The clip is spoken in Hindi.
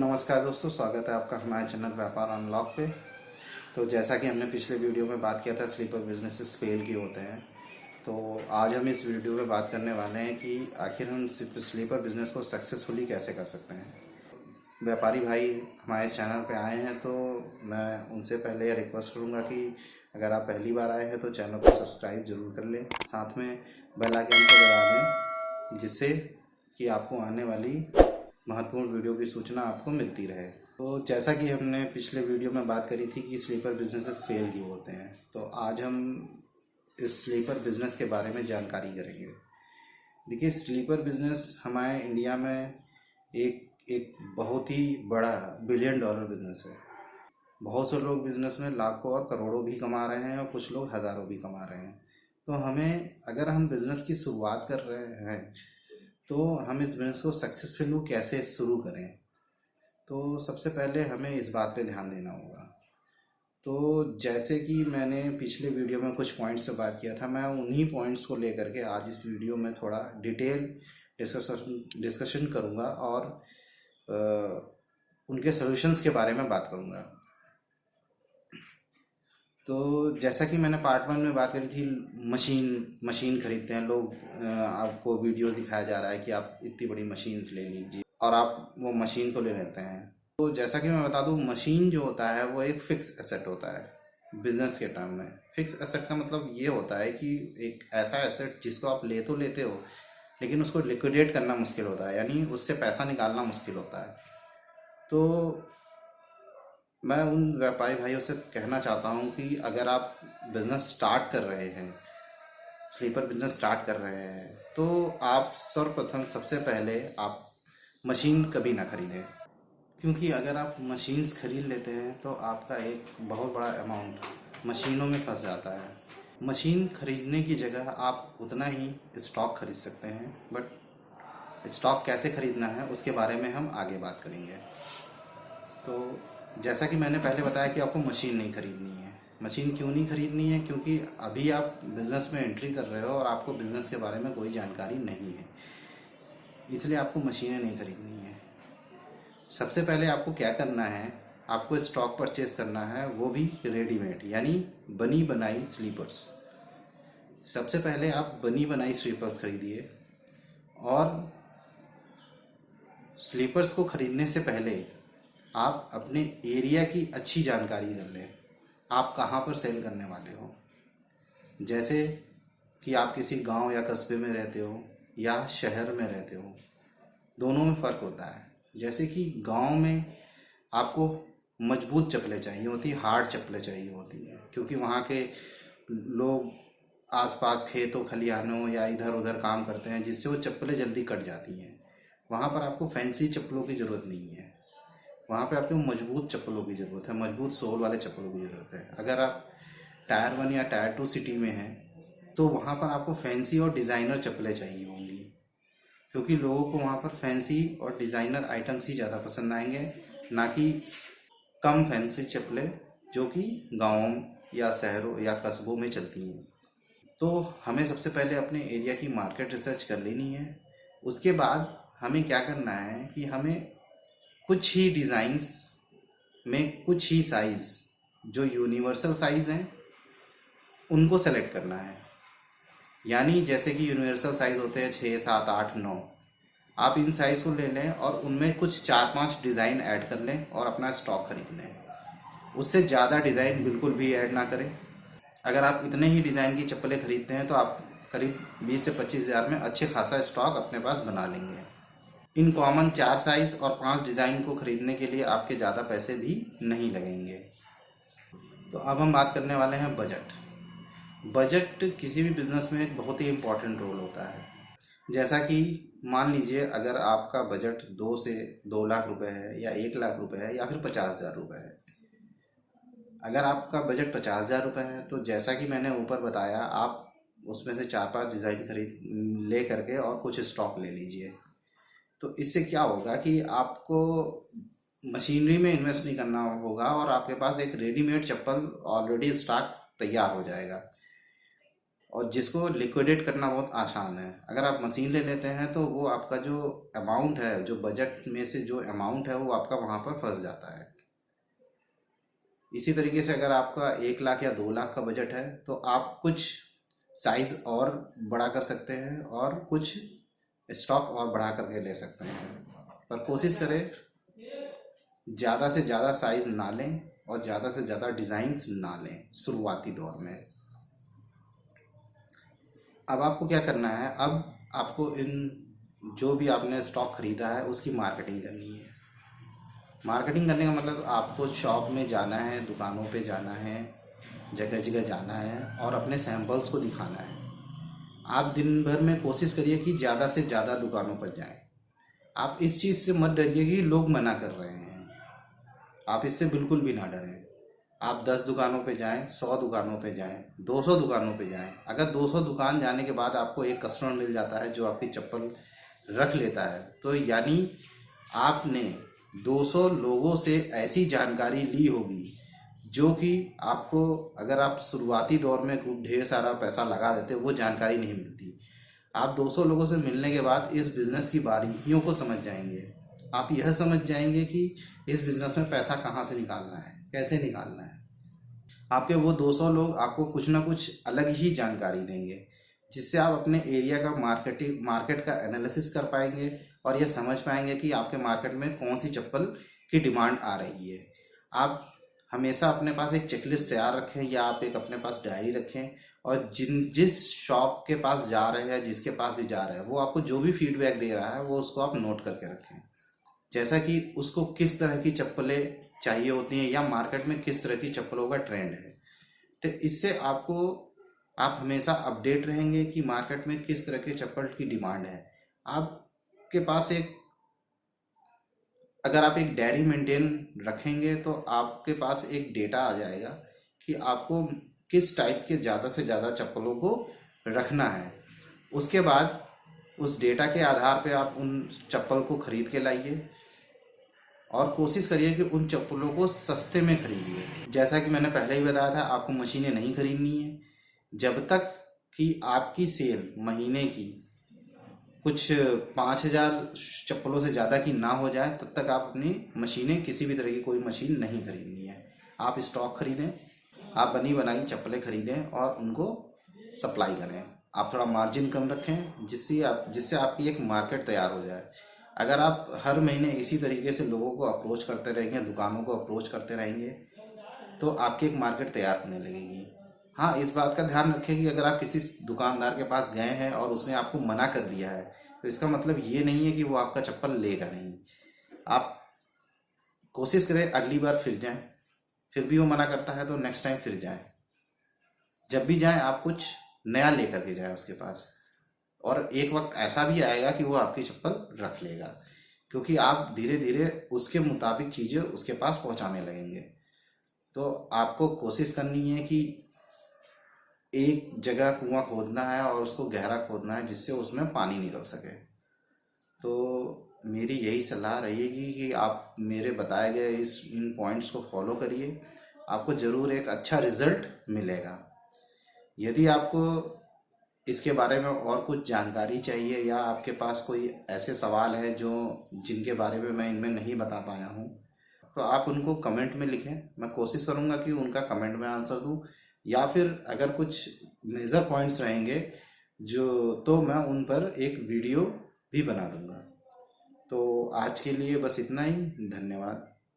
तो नमस्कार दोस्तों, स्वागत है आपका हमारे चैनल व्यापार अनलॉक पे। तो जैसा कि हमने पिछले वीडियो में बात किया था स्लीपर बिजनेसेस फेल क्यों होते हैं, तो आज हम इस वीडियो में बात करने वाले हैं कि आखिर हम स्लीपर बिजनेस को सक्सेसफुली कैसे कर सकते हैं। व्यापारी भाई हमारे चैनल पे आए हैं तो मैं उनसे पहले यह रिक्वेस्ट करूँगा कि अगर आप पहली बार आए हैं तो चैनल को सब्सक्राइब जरूर कर लें, साथ में बेल आइकन को दबा दें जिससे कि आपको आने वाली महत्वपूर्ण वीडियो की सूचना आपको मिलती रहे। तो जैसा कि हमने पिछले वीडियो में बात करी थी कि स्लीपर बिजनेसेस फेल क्यों होते हैं, तो आज हम इस स्लीपर बिजनेस के बारे में जानकारी करेंगे। देखिए, स्लीपर बिजनेस हमारे इंडिया में एक बहुत ही बड़ा बिलियन डॉलर बिजनेस है। बहुत से लोग बिजनेस में लाखों और करोड़ों भी कमा रहे हैं और कुछ लोग हज़ारों भी कमा रहे हैं। तो अगर हम बिजनेस की शुरुआत कर रहे हैं तो हम इस बिजनेस को सक्सेसफुल कैसे शुरू करें, तो सबसे पहले हमें इस बात पे ध्यान देना होगा। तो जैसे कि मैंने पिछले वीडियो में कुछ पॉइंट्स से बात किया था, मैं उन्हीं पॉइंट्स को लेकर के आज इस वीडियो में थोड़ा डिटेल डिस्कशन करूँगा और उनके सॉल्यूशंस के बारे में बात करूँगा। तो जैसा कि मैंने पार्ट 1 में बात करी थी, मशीन खरीदते हैं लोग। आपको वीडियोस दिखाया जा रहा है कि आप इतनी बड़ी मशीन ले लीजिए और आप वो मशीन को ले लेते हैं। तो जैसा कि मैं बता दूं, मशीन जो होता है वो एक फिक्स एसेट होता है बिजनेस के टर्म में। फिक्स एसेट का मतलब ये होता है कि एक ऐसा एसेट जिसको आप ले तो लेते हो लेकिन उसको लिक्विडेट करना मुश्किल होता है, यानी उससे पैसा निकालना मुश्किल होता है। तो मैं उन व्यापारी भाइयों से कहना चाहता हूं कि अगर आप बिज़नेस स्टार्ट कर रहे हैं, स्लीपर बिजनेस स्टार्ट कर रहे हैं, तो आप सर्वप्रथम सबसे पहले आप मशीन कभी ना खरीदें, क्योंकि अगर आप मशीन्स खरीद लेते हैं तो आपका एक बहुत बड़ा अमाउंट मशीनों में फंस जाता है। मशीन खरीदने की जगह आप उतना ही स्टॉक खरीद सकते हैं, बट स्टॉक कैसे खरीदना है उसके बारे में हम आगे बात करेंगे। तो जैसा कि मैंने पहले बताया कि आपको मशीन नहीं खरीदनी है। मशीन क्यों नहीं खरीदनी है? क्योंकि अभी आप बिज़नेस में एंट्री कर रहे हो और आपको बिज़नेस के बारे में कोई जानकारी नहीं है, इसलिए आपको मशीनें नहीं खरीदनी है। सबसे पहले आपको क्या करना है, आपको स्टॉक परचेज करना है, वो भी रेडीमेड, यानी बनी बनाई स्लीपर्स। सबसे पहले आप बनी बनाई स्लीपर्स खरीदिए और स्लीपर्स को खरीदने से पहले आप अपने एरिया की अच्छी जानकारी कर लें। आप कहाँ पर सेल करने वाले हो, जैसे कि आप किसी गांव या कस्बे में रहते हो या शहर में रहते हो, दोनों में फ़र्क होता है। जैसे कि गांव में आपको मजबूत चप्पलें चाहिए होती, हार्ड चप्पलें चाहिए होती हैं, क्योंकि वहाँ के लोग आसपास खेतों खलिहानों या इधर उधर काम करते हैं, जिससे वो चप्पलें जल्दी कट जाती हैं। वहाँ पर आपको फैंसी चप्पलों की ज़रूरत नहीं है, वहाँ पे आपको मजबूत चप्पलों की ज़रूरत है, मजबूत सोल वाले चप्पलों की ज़रूरत है। अगर आप टायर 1 या टायर 2 सिटी में हैं तो वहाँ पर आपको फैंसी और डिज़ाइनर चप्पलें चाहिए होंगी, क्योंकि लोगों को वहाँ पर फैंसी और डिज़ाइनर आइटम्स ही ज़्यादा पसंद आएंगे, ना कि कम फैंसी चप्पलें जो कि गाँवों या शहरों या कस्बों में चलती हैं। तो हमें सबसे पहले अपने एरिया की मार्केट रिसर्च कर लेनी है। उसके बाद हमें क्या करना है कि हमें कुछ ही डिज़ाइंस में कुछ ही साइज़ जो यूनिवर्सल साइज़ हैं उनको सेलेक्ट करना है। यानी जैसे कि यूनिवर्सल साइज़ होते हैं 6, 7, 8, 9, आप इन साइज़ को ले लें और उनमें कुछ 4-5 डिज़ाइन ऐड कर लें और अपना स्टॉक खरीद लें। उससे ज़्यादा डिज़ाइन बिल्कुल भी ऐड ना करें। अगर आप इतने ही डिज़ाइन की चप्पलें खरीदते हैं तो आप करीब 20 से 25 हज़ार में अच्छे खासा स्टॉक अपने पास बना लेंगे। इन कॉमन 4 साइज़ और 5 डिज़ाइन को खरीदने के लिए आपके ज़्यादा पैसे भी नहीं लगेंगे। तो अब हम बात करने वाले हैं बजट। बजट किसी भी बिज़नेस में एक बहुत ही इम्पोर्टेंट रोल होता है। जैसा कि मान लीजिए अगर आपका बजट 2 से 2 लाख रुपए है या 1 लाख रुपए है या फिर 50,000 रुपये है। अगर आपका बजट 50,000 रुपये है तो जैसा कि मैंने ऊपर बताया, आप उसमें से 4-5 डिज़ाइन खरीद ले करके और कुछ स्टॉक ले लीजिए। तो इससे क्या होगा कि आपको मशीनरी में इन्वेस्ट नहीं करना होगा और आपके पास एक रेडीमेड चप्पल ऑलरेडी स्टॉक तैयार हो जाएगा। और जिसको लिक्विडेट करना बहुत आसान है। अगर आप मशीन ले लेते हैं तो वो आपका जो अमाउंट है, जो बजट में से जो अमाउंट है, वो आपका वहाँ पर फंस जाता है। इसी तरीके से अगर आपका 1 लाख या 2 लाख का बजट है तो आप कुछ साइज और बड़ा कर सकते हैं और कुछ स्टॉक और बढ़ा करके ले सकते हैं। पर कोशिश करें ज़्यादा से ज़्यादा साइज ना लें और ज़्यादा से ज़्यादा डिज़ाइंस ना लें शुरुआती दौर में। अब आपको क्या करना है, अब आपको इन जो भी आपने स्टॉक खरीदा है उसकी मार्केटिंग करनी है। मार्केटिंग करने का मतलब आपको शॉप में जाना है, दुकानों पे जाना है, जगह जगह जाना है और अपने सैंपल्स को दिखाना है। आप दिन भर में कोशिश करिए कि ज़्यादा से ज़्यादा दुकानों पर जाएं। आप इस चीज़ से मत डरिए कि लोग मना कर रहे हैं, आप इससे बिल्कुल भी ना डरें। आप 10 दुकानों पे जाएं, 100 दुकानों पे जाएं, 200 दुकानों पे जाएं। अगर 200 दुकान जाने के बाद आपको एक कस्टमर मिल जाता है जो आपकी चप्पल रख लेता है, तो यानी आपने 200 लोगों से ऐसी जानकारी ली होगी जो कि आपको, अगर आप शुरुआती दौर में खूब ढेर सारा पैसा लगा देते, वो जानकारी नहीं मिलती। आप 200 लोगों से मिलने के बाद इस बिज़नेस की बारीकियों को समझ जाएंगे। आप यह समझ जाएंगे कि इस बिज़नेस में पैसा कहाँ से निकालना है, कैसे निकालना है। आपके वो 200 लोग आपको कुछ ना कुछ अलग ही जानकारी देंगे, जिससे आप अपने एरिया का मार्केट का एनालिसिस कर पाएंगे और यह समझ पाएंगे कि आपके मार्केट में कौन सी चप्पल की डिमांड आ रही है। आप हमेशा अपने पास एक चेकलिस्ट तैयार रखें या आप एक अपने पास डायरी रखें और जिस शॉप के पास जा रहे हैं, जिसके पास भी जा रहे हैं, वो आपको जो भी फीडबैक दे रहा है वो उसको आप नोट करके रखें। जैसा कि उसको किस तरह की चप्पलें चाहिए होती हैं या मार्केट में किस तरह की चप्पलों का ट्रेंड है। तो इससे आप हमेशा अपडेट रहेंगे कि मार्केट में किस तरह के चप्पल की डिमांड है। आपके पास अगर आप एक डायरी मेंटेन रखेंगे तो आपके पास एक डेटा आ जाएगा कि आपको किस टाइप के ज़्यादा से ज़्यादा चप्पलों को रखना है। उसके बाद उस डेटा के आधार पे आप उन चप्पल को खरीद के लाइए और कोशिश करिए कि उन चप्पलों को सस्ते में खरीदिए। जैसा कि मैंने पहले ही बताया था, आपको मशीनें नहीं खरीदनी है जब तक कि आपकी सेल महीने की कुछ 5,000 चप्पलों से ज़्यादा की ना हो जाए, तब तक आप अपनी मशीनें, किसी भी तरह की कोई मशीन नहीं खरीदनी है। आप स्टॉक खरीदें, आप बनी बनाई चप्पलें खरीदें और उनको सप्लाई करें। आप थोड़ा मार्जिन कम रखें जिससे आपकी एक मार्केट तैयार हो जाए। अगर आप हर महीने इसी तरीके से लोगों को अप्रोच करते रहेंगे, दुकानों को अप्रोच करते रहेंगे, तो आपकी एक मार्केट तैयार होने लगेगी। हाँ, इस बात का ध्यान रखें कि अगर आप किसी दुकानदार के पास गए हैं और उसने आपको मना कर दिया है, तो इसका मतलब ये नहीं है कि वो आपका चप्पल लेगा नहीं। आप कोशिश करें अगली बार फिर जाएं, फिर भी वो मना करता है तो नेक्स्ट टाइम फिर जाएं। जब भी जाएं आप कुछ नया लेकर के जाएं उसके पास, और एक वक्त ऐसा भी आएगा कि वो आपकी चप्पल रख लेगा, क्योंकि आप धीरे धीरे उसके मुताबिक चीज़ें उसके पास पहुंचाने लगेंगे। तो आपको कोशिश करनी है कि एक जगह कुआं खोदना है और उसको गहरा खोदना है जिससे उसमें पानी निकल सके। तो मेरी यही सलाह रहेगी कि आप मेरे बताए गए इन पॉइंट्स को फॉलो करिए, आपको ज़रूर एक अच्छा रिजल्ट मिलेगा। यदि आपको इसके बारे में और कुछ जानकारी चाहिए या आपके पास कोई ऐसे सवाल है जिनके बारे में मैं इनमें नहीं बता पाया हूँ, तो आप उनको कमेंट में लिखें। मैं कोशिश करूँगा कि उनका कमेंट में आंसर दूँ, या फिर अगर कुछ मेजर पॉइंट्स रहेंगे तो मैं उन पर एक वीडियो भी बना दूँगा। तो आज के लिए बस इतना ही। धन्यवाद।